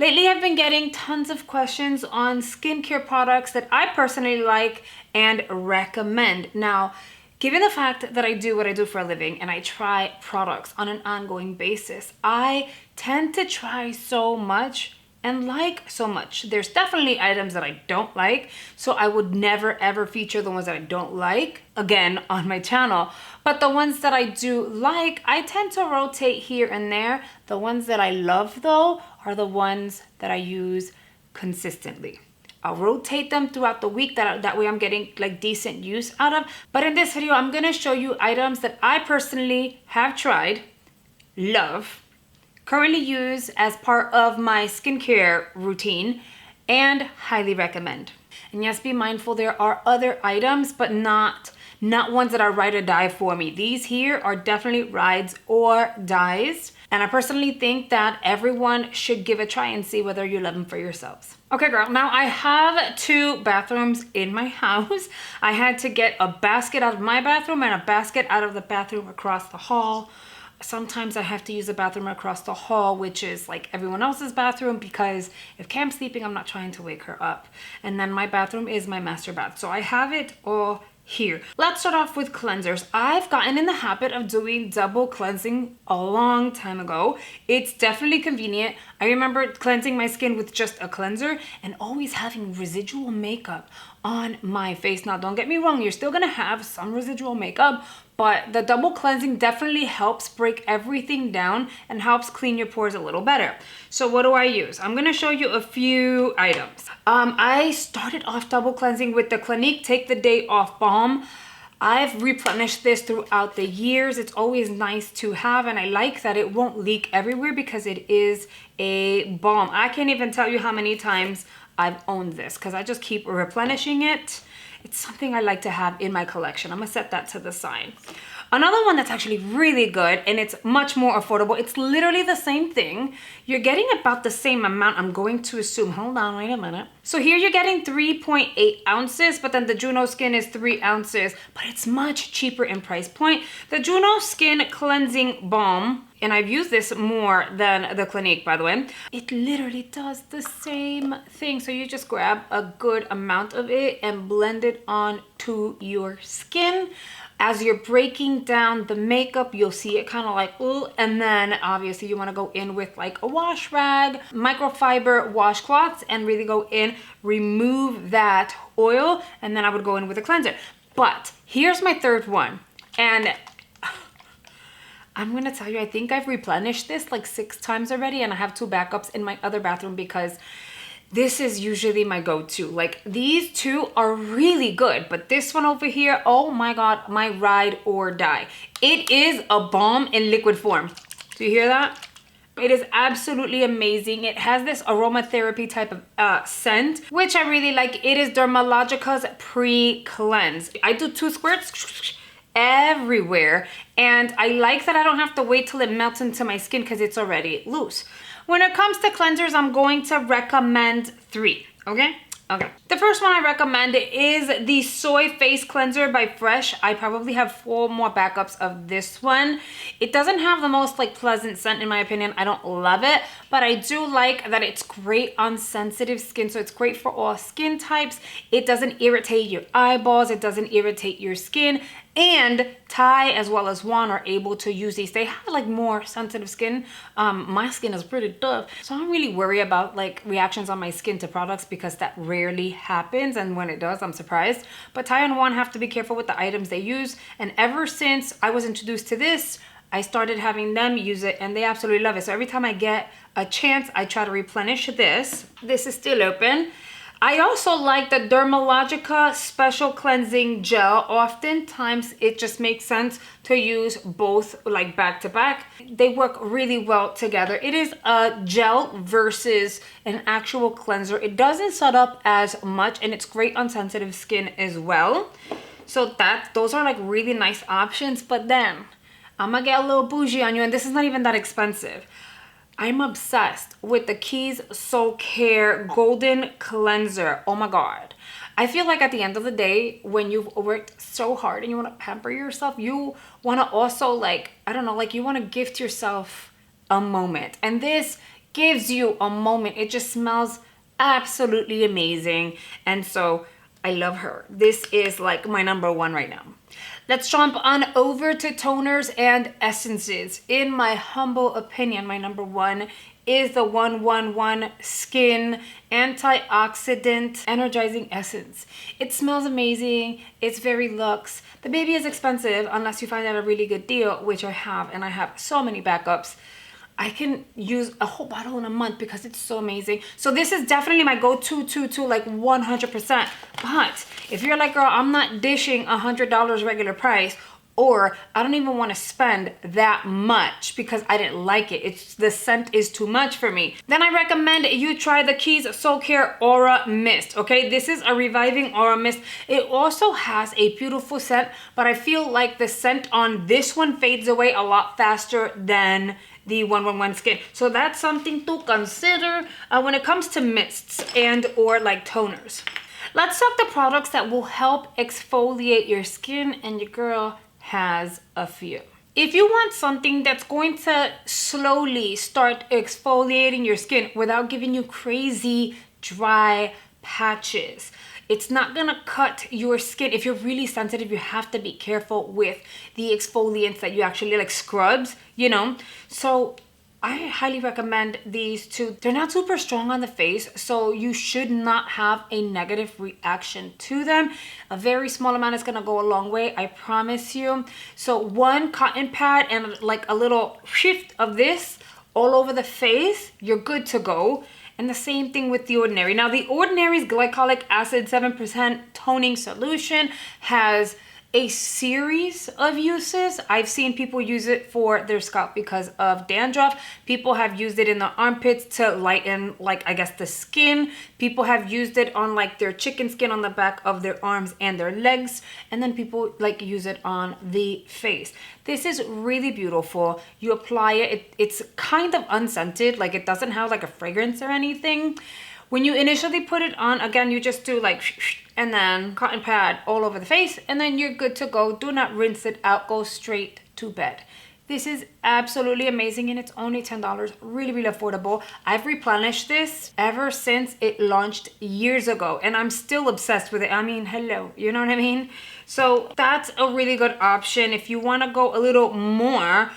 Lately, I've been getting tons of questions on skincare products that I personally like and recommend. Now, given the fact that I do what I do for a living and I try products on an ongoing basis, I tend to try so much and like so much. There's definitely items that I don't like, so I would never ever feature the ones that I don't like again on my channel. But the ones that I do like, I tend to rotate here and there. The ones that I love though are the ones that I use consistently. I'll rotate them throughout the week, that way I'm getting like decent use out of. But in this video, I'm gonna show you items that I personally have tried, love, currently use as part of my skincare routine, and highly recommend. And yes, be mindful, there are other items, but not ones that are ride or die for me. These here are definitely rides or dies. And I personally think that everyone should give a try and see whether you love them for yourselves. Okay, girl, now I have 2 bathrooms in my house. I had to get a basket out of my bathroom and a basket out of the bathroom across the hall. Sometimes I have to use the bathroom across the hall, which is like everyone else's bathroom, because if Cam's sleeping, I'm not trying to wake her up. And then my bathroom is my master bath. So I have it all here. Let's start off with cleansers. I've gotten in the habit of doing double cleansing a long time ago. It's definitely convenient. I remember cleansing my skin with just a cleanser and always having residual makeup on my face. Now, don't get me wrong, you're still gonna have some residual makeup, but the double cleansing definitely helps break everything down and helps clean your pores a little better. So what do I use? I'm gonna show you a few items. I started off double cleansing with the Clinique Take the Day Off Balm. I've replenished this throughout the years. It's always nice to have, and I like that it won't leak everywhere because it is a balm. I can't even tell you how many times I've owned this because I just keep replenishing it. It's something I like to have in my collection. I'm gonna set that to the side. Another one that's actually really good, and it's much more affordable. It's literally the same thing. You're getting about the same amount, I'm going to assume. Hold on, wait a minute. So here you're getting 3.8 ounces, but then the Juno Skin is 3 ounces, but it's much cheaper in price point. The Juno Skin Cleansing Balm, and I've used this more than the Clinique, by the way. It literally does the same thing. So you just grab a good amount of it and blend it onto your skin. As you're breaking down the makeup, you'll see it kind of like, ooh, and then obviously you want to go in with like a wash rag, microfiber washcloths, and really go in, remove that oil, and then I would go in with a cleanser. But here's my third one, and I'm gonna tell you, I think I've replenished this like 6 times already, and I have 2 backups in my other bathroom because this is usually my go-to. Like, these 2 are really good, but this one over here, oh my God, my ride or die. It is a balm in liquid form. Do you hear that? It is absolutely amazing. It has this aromatherapy type of scent, which I really like. It is Dermalogica's Pre-Cleanse. I do 2 squirts everywhere, and I like that I don't have to wait till it melts into my skin because it's already loose. When it comes to cleansers, I'm going to recommend 3, okay? Okay. The first one I recommend is the Soy Face Cleanser by Fresh. I probably have 4 more backups of this one. It doesn't have the most like pleasant scent in my opinion. I don't love it, but I do like that it's great on sensitive skin. So it's great for all skin types. It doesn't irritate your eyeballs. It doesn't irritate your skin. And Ty as well as Juan are able to use these. They have like more sensitive skin. My skin is pretty tough, so I don't really worry about like reactions on my skin to products because that rarely happens, and when it does, I'm surprised. But Ty and Juan have to be careful with the items they use, and ever since I was introduced to this, I started having them use it, and they absolutely love it. So every time I get a chance, I try to replenish this. This is still open. I also like the Dermalogica Special Cleansing Gel. Oftentimes, it just makes sense to use both like back to back. They work really well together. It is a gel versus an actual cleanser. It doesn't set up as much, and it's great on sensitive skin as well. So those are like really nice options. But then I'm gonna get a little bougie on you, and this is not even that expensive. I'm obsessed with the Keys Soulcare Golden Cleanser. Oh my God. I feel like at the end of the day, when you've worked so hard and you want to pamper yourself, you want to also like, I don't know, like you want to gift yourself a moment. And this gives you a moment. It just smells absolutely amazing. And so I love her. This is like my number one right now. Let's jump on over to toners and essences. In my humble opinion, my number one is the 111 Skin Antioxidant Energizing Essence. It smells amazing. It's very luxe. The baby is expensive unless you find out a really good deal, which I have, and I have so many backups. I can use a whole bottle in a month because it's so amazing. So this is definitely my go-to to like 100%. But if you're like, girl, I'm not dishing $100 regular price, or I don't even want to spend that much because I didn't like it, the scent is too much for me, then I recommend you try the Keys Soulcare Aura Mist. Okay, this is a reviving aura mist. It also has a beautiful scent, but I feel like the scent on this one fades away a lot faster than the 111 Skin. So that's something to consider when it comes to mists and or like toners. Let's talk the products that will help exfoliate your skin, and your girl has a few. If you want something that's going to slowly start exfoliating your skin without giving you crazy dry patches, it's not gonna cut your skin. If you're really sensitive, you have to be careful with the exfoliants that you actually like, scrubs, you know. So I highly recommend these two. They're not super strong on the face, so you should not have a negative reaction to them. A very small amount is gonna go a long way, I promise you. So one cotton pad and like a little shift of this all over the face, you're good to go. And the same thing with The Ordinary. Now, The Ordinary's glycolic acid 7% toning solution has a series of uses. I've seen people use it for their scalp because of dandruff. People have used it in the armpits to lighten, like, I guess, the skin. People have used it on like their chicken skin on the back of their arms and their legs. And then people like use it on the face. This is really beautiful. You apply it, it's kind of unscented, like it doesn't have like a fragrance or anything. When you initially put it on, again, you just do like, and then cotton pad all over the face, and then you're good to go. Do not rinse it out, go straight to bed. This is absolutely amazing, and it's only $10, really, really affordable. I've replenished this ever since it launched years ago, and I'm still obsessed with it. I mean, hello, you know what I mean? So that's a really good option. If you wanna go a little more,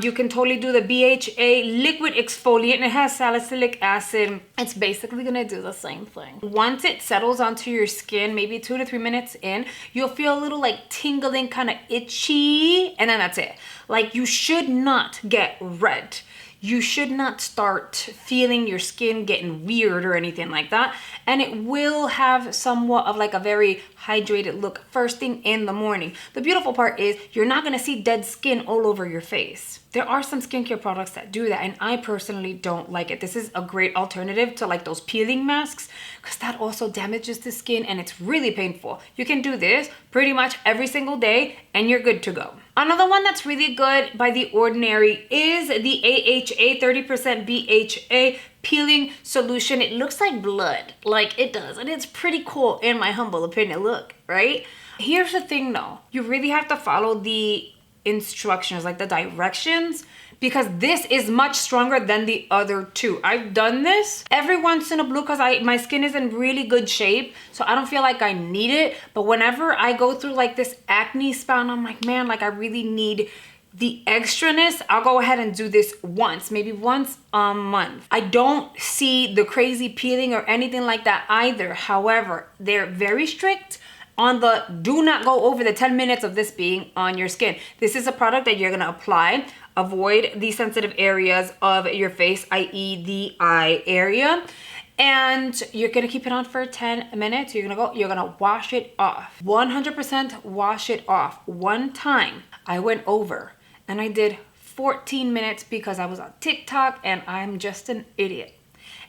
you can totally do the BHA liquid exfoliant, and it has salicylic acid. It's basically gonna do the same thing. Once it settles onto your skin, maybe 2 to 3 minutes in, you'll feel a little like tingling, kind of itchy, and then that's it. Like, you should not get red. You should not start feeling your skin getting weird or anything like that. And it will have somewhat of like a very hydrated look first thing in the morning. The beautiful part is you're not gonna see dead skin all over your face. There are some skincare products that do that, and I personally don't like it. This is a great alternative to like those peeling masks, because that also damages the skin and it's really painful. You can do this pretty much every single day and you're good to go. Another one that's really good by The Ordinary is the AHA 30% BHA peeling solution. It looks like blood, like it does, and it's pretty cool in my humble opinion. Look, right? Here's the thing though, you really have to follow the instructions, like the directions, because this is much stronger than the other two. I've done this every once in a blue because my skin is in really good shape, so I don't feel like I need it. But whenever I go through like this acne spell and I'm like, man, like I really need the extraness, I'll go ahead and do this once, maybe once a month. I don't see the crazy peeling or anything like that either. However, they're very strict on the do not go over the 10 minutes of this being on your skin. This is a product that you're gonna apply. Avoid the sensitive areas of your face, i.e. the eye area. And you're gonna keep it on for 10 minutes. You're gonna wash it off. 100% wash it off. One time I went over and I did 14 minutes because I was on TikTok and I'm just an idiot.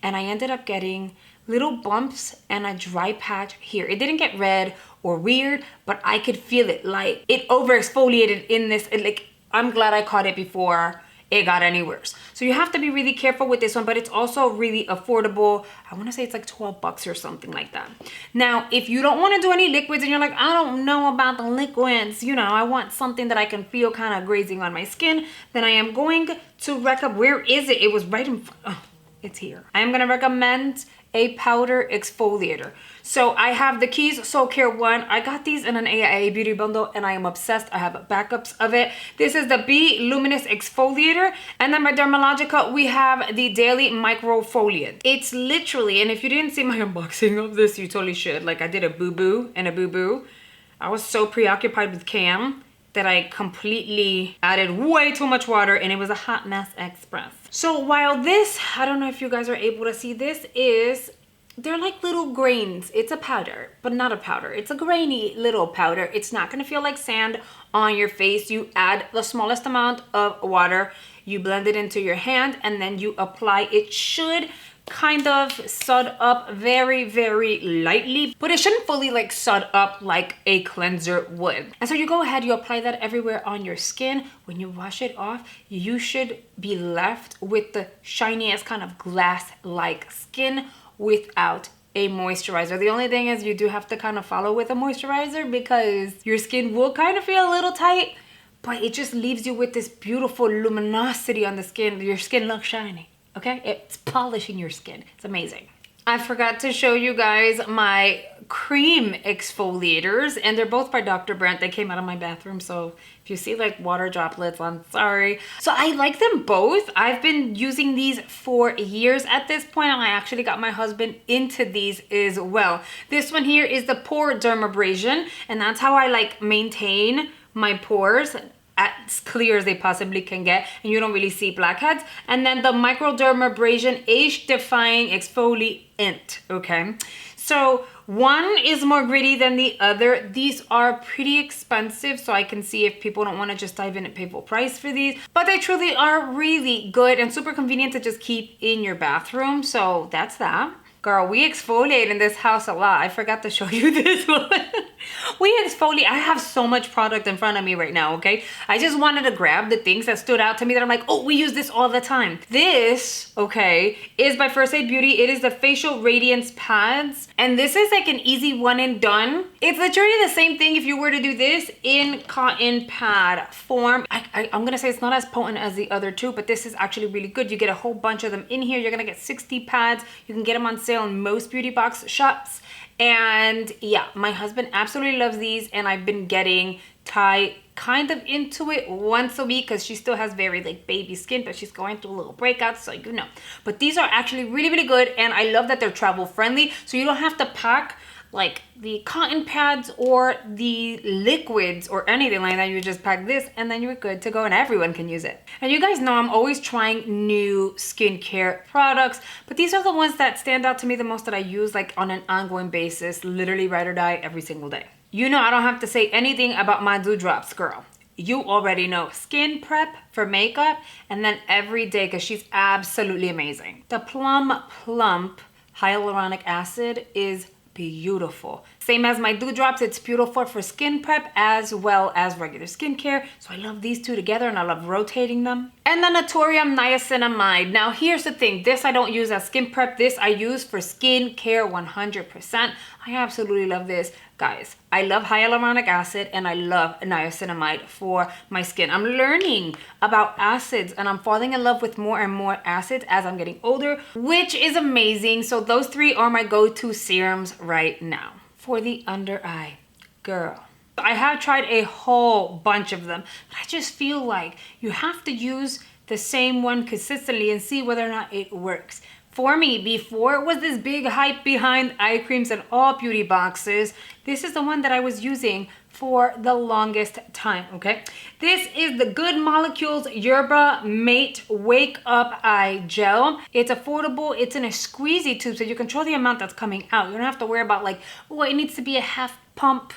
And I ended up getting little bumps and a dry patch here. It didn't get red or weird, but I could feel it, like it over exfoliated in this, like I'm glad I caught it before it got any worse. So you have to be really careful with this one, but it's also really affordable. I want to say it's like 12 bucks or something like that. Now, if you don't want to do any liquids and you're like, I don't know about the liquids, you know, I want something that I can feel kind of grazing on my skin, then I am going to recommend, where is it? It was right in front. Oh. it's here. I am gonna recommend a powder exfoliator. So I have the Keys Soulcare one. I got these in an AIA beauty bundle and I am obsessed. I have backups of it. This is the Be Luminous Exfoliator. And then by Dermalogica, we have the Daily Microfoliant. It's literally, and if you didn't see my unboxing of this, you totally should. Like I did a boo-boo and a boo-boo. I was so preoccupied with Cam that I completely added way too much water and it was a hot mess express. So while this, I don't know if you guys are able to see, they're like little grains. It's a powder, but not a powder. It's a grainy little powder. It's not gonna feel like sand on your face. You add the smallest amount of water, you blend it into your hand, and then you apply. It should kind of sud up very, very lightly, but it shouldn't fully like sud up like a cleanser would. And so you go ahead, you apply that everywhere on your skin. When you wash it off, you should be left with the shiniest kind of glass-like skin without a moisturizer. The only thing is you do have to kind of follow with a moisturizer because your skin will kind of feel a little tight, but it just leaves you with this beautiful luminosity on the skin. Your skin looks shiny. Okay, it's polishing your skin. It's amazing. I forgot to show you guys my cream exfoliators, and they're both by Dr. Brandt. They came out of my bathroom, so if you see like water droplets, I'm sorry. So I like them both. I've been using these for years at this point, and I actually got my husband into these as well. This one here is the Pore Dermabrasion, and that's how I like maintain my pores as clear as they possibly can get, and you don't really see blackheads. And then the Microdermabrasion Age Defying Exfoliant, okay? So one is more gritty than the other. These are pretty expensive, so I can see if people don't want to just dive in and pay full price for these, but they truly are really good and super convenient to just keep in your bathroom. So that's that. Girl, we exfoliate in this house a lot. I forgot to show you this one. We exfoliate. I have so much product in front of me right now, okay? I just wanted to grab the things that stood out to me that I'm like, oh, we use this all the time. This, okay, is by First Aid Beauty. It is the Facial Radiance Pads. And this is like an easy one and done. It's literally the same thing if you were to do this in cotton pad form. I'm gonna say it's not as potent as the other two, but this is actually really good. You get a whole bunch of them in here. You're gonna get 60 pads. You can get them on sale in most beauty box shops. And yeah, my husband absolutely loves these, and I've been getting Ty kind of into it once a week because she still has very like baby skin, but she's going through a little breakouts, so you know. But these are actually really, really good, and I love that they're travel friendly, so you don't have to pack like the cotton pads or the liquids or anything like that. You just pack this and then you're good to go, and everyone can use it. And you guys know I'm always trying new skincare products, but these are the ones that stand out to me the most, that I use like on an ongoing basis, literally ride or die every single day. You know, I don't have to say anything about my Dewdrops, girl. You already know. Skin prep for makeup, and then every day, because she's absolutely amazing. The Plum Plump Hyaluronic Acid is beautiful. Same as my Dewdrops, it's beautiful for skin prep as well as regular skincare. So I love these two together, and I love rotating them. And the Naturium Niacinamide. Now here's the thing, this I don't use as skin prep, this I use for skincare 100%. I absolutely love this. Guys, I love hyaluronic acid and I love niacinamide for my skin. I'm learning about acids and I'm falling in love with more and more acids as I'm getting older, which is amazing. So those three are my go-to serums right now. For the under eye, girl, I have tried a whole bunch of them, but I just feel like you have to use the same one consistently and see whether or not it works. For me, before it was this big hype behind eye creams and all beauty boxes, this is the one that I was using for the longest time, okay? This is the Good Molecules Yerba Mate Wake Up Eye Gel. It's affordable, it's in a squeezy tube, so you control the amount that's coming out. You don't have to worry about like, oh, it needs to be a half pump,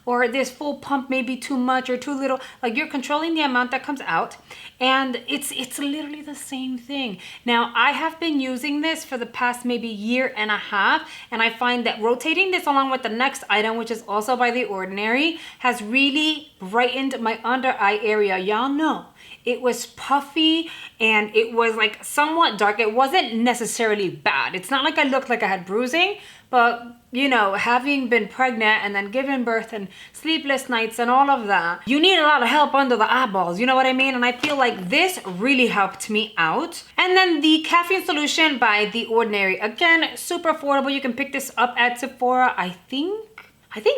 or this full pump may be too much or too little. Like, you're controlling the amount that comes out, and it's literally the same thing. Now, I have been using this for the past maybe year and a half, and I find that rotating this along with the next item, which is also by The Ordinary, has really brightened my under eye area. Y'all know It was puffy and it was like somewhat dark. It wasn't necessarily bad. It's not like I looked like I had bruising, but you know, having been pregnant and then giving birth and sleepless nights and all of that, you need a lot of help under the eyeballs, you know what I mean? And I feel like this really helped me out. And then the caffeine solution by The Ordinary. Again, super affordable. You can pick this up at Sephora. I think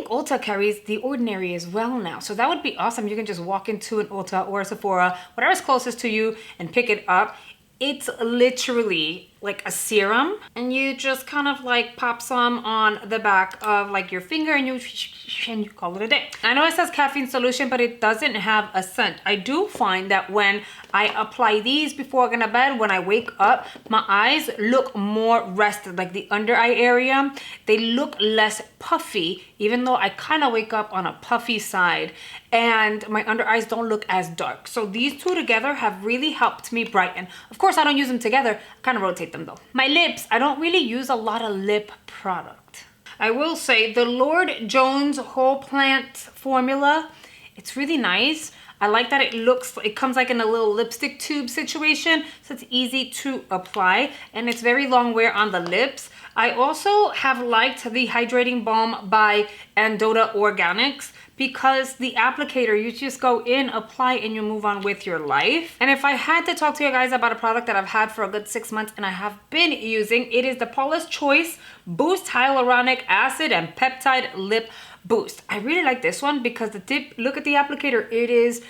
Ulta carries The Ordinary as well now. So that would be awesome. You can just walk into an Ulta or a Sephora, whatever's closest to you, and pick it up. It's literally like a serum, and you just kind of like pop some on the back of like your finger and you call it a day. I know it says caffeine solution, but it doesn't have a scent. I do find that when I apply these before going to bed, when I wake up, my eyes look more rested, like the under eye area. They look less puffy, even though I kind of wake up on a puffy side, and my under eyes don't look as dark. So these two together have really helped me brighten. Of course, I don't use them together. I kind of rotate them though. My lips, I don't really use a lot of lip product. I will say the Lord Jones Whole Plant formula, it's really nice. I like that it comes like in a little lipstick tube situation, so it's easy to apply, and it's very long wear on the lips. I also have liked the Hydrating Balm by Andota Organics, because the applicator, you just go in, apply, and you move on with your life. And if I had to talk to you guys about a product that I've had for a good 6 months and I have been using, it is the Paula's Choice Boost Hyaluronic Acid and Peptide Lip Boost. I really like this one because the tip, look at the applicator, it is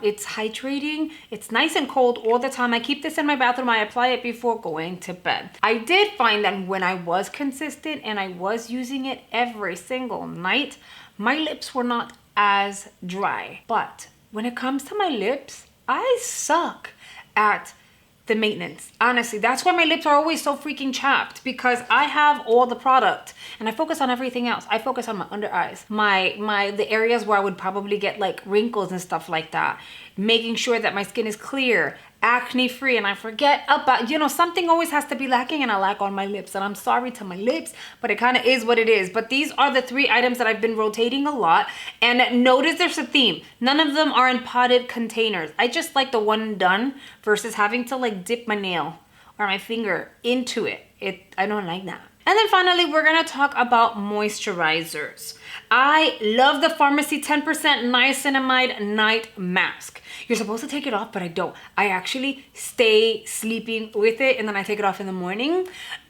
it's hydrating. It's nice and cold all the time. I keep this in my bathroom. I apply it before going to bed. I did find that when I was consistent and I was using it every single night, my lips were not as dry. But when it comes to my lips, I suck at the maintenance. Honestly, that's why my lips are always so freaking chapped, because I have all the product and I focus on everything else. I focus on my under eyes, the areas where I would probably get like wrinkles and stuff like that, making sure that my skin is clear, acne free, and I forget about, you know, something always has to be lacking, and I lack on my lips, and I'm sorry to my lips, but it kind of is what it is. But these are the 3 items that I've been rotating a lot, and notice there's a theme. None of them are in potted containers. I just like the one and done versus having to like dip my nail or my finger into it. I don't like that. And then finally, we're gonna talk about moisturizers. I love the Pharmacy 10% Niacinamide Night Mask. You're supposed to take it off, but I don't. I actually stay sleeping with it, and then I take it off in the morning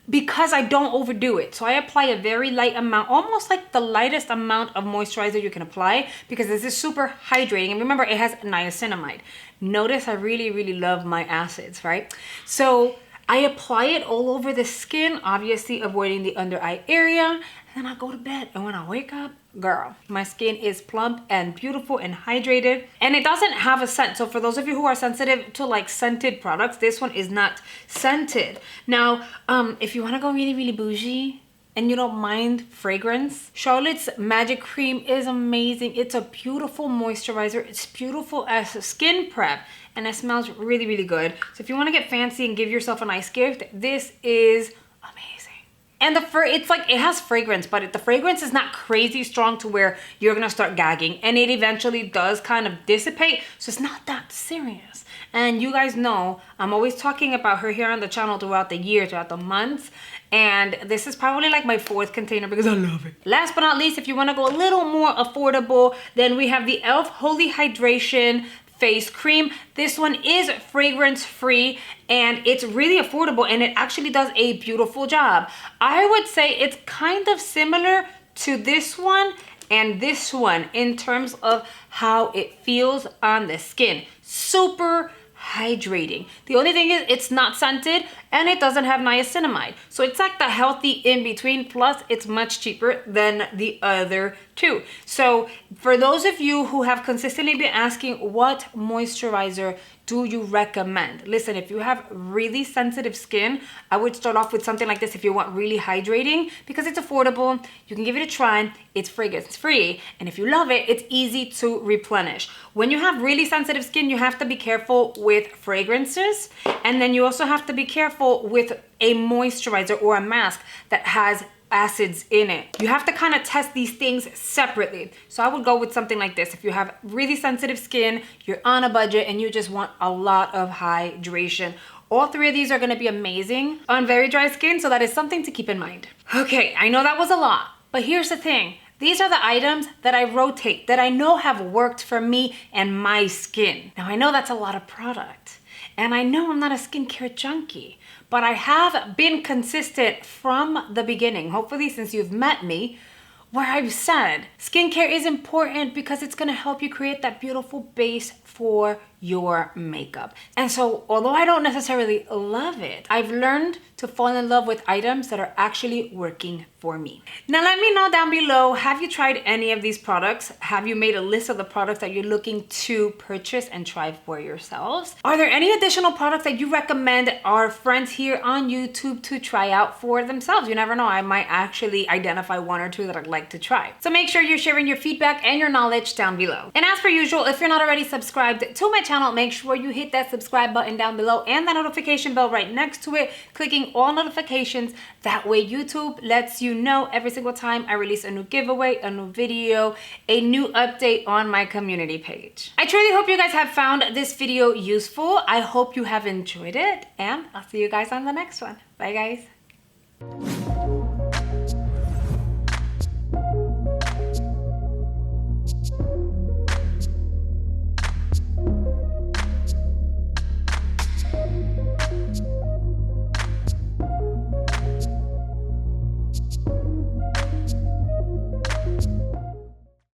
because I don't overdo it. So I apply a very light amount, almost like the lightest amount of moisturizer you can apply, because this is super hydrating. And remember, it has niacinamide. Notice I really, really love my acids, right? So I apply it all over the skin, obviously avoiding the under eye area, and then I go to bed. And when I wake up, girl, my skin is plump and beautiful and hydrated, and it doesn't have a scent. So for those of you who are sensitive to like scented products, this one is not scented. Now, if you want to go really, really bougie and you don't mind fragrance, Charlotte's Magic Cream is amazing. It's a beautiful moisturizer. It's beautiful as a skin prep, and it smells really, really good. So if you want to get fancy and give yourself a nice gift, this is amazing. And it's like, it has fragrance, but the fragrance is not crazy strong to where you're gonna start gagging, and it eventually does kind of dissipate, so it's not that serious. And you guys know I'm always talking about her here on the channel throughout the year, throughout the months, and this is probably like my 4th container because I love it. Last but not least, if you want to go a little more affordable, then we have the e.l.f. Holy Hydration face cream. This one is fragrance free, and it's really affordable, and it actually does a beautiful job. I would say it's kind of similar to this one and this one in terms of how it feels on the skin. Super hydrating. The only thing is it's not scented and it doesn't have niacinamide. So it's like the healthy in between, plus it's much cheaper than the other two. So for those of you who have consistently been asking what moisturizer do you recommend? Listen, if you have really sensitive skin, I would start off with something like this if you want really hydrating, because it's affordable, you can give it a try, it's fragrance free, and if you love it, it's easy to replenish. When you have really sensitive skin, you have to be careful with fragrances, and then you also have to be careful with a moisturizer or a mask that has acids in it. You have to kind of test these things separately. So I would go with something like this. If you have really sensitive skin, you're on a budget, and you just want a lot of hydration, all three of these are gonna be amazing on very dry skin, so that is something to keep in mind. Okay, I know that was a lot, but here's the thing. These are the items that I rotate, that I know have worked for me and my skin. Now I know that's a lot of product, and I know I'm not a skincare junkie, but I have been consistent from the beginning, hopefully since you've met me, where I've said skincare is important because it's gonna help you create that beautiful base for your makeup. And so although I don't necessarily love it, I've learned to fall in love with items that are actually working for me. Now let me know down below, have you tried any of these products? Have you made a list of the products that you're looking to purchase and try for yourselves? Are there any additional products that you recommend our friends here on YouTube to try out for themselves? You never know, I might actually identify one or two that I'd like to try. So make sure you're sharing your feedback and your knowledge down below. And as per usual, if you're not already subscribed to my channel, make sure you hit that subscribe button down below and the notification bell right next to it, clicking all notifications. That way YouTube lets you know every single time I release a new giveaway, a new video, a new update on my community page. I truly hope you guys have found this video useful. I hope you have enjoyed it, and I'll see you guys on the next one. Bye guys.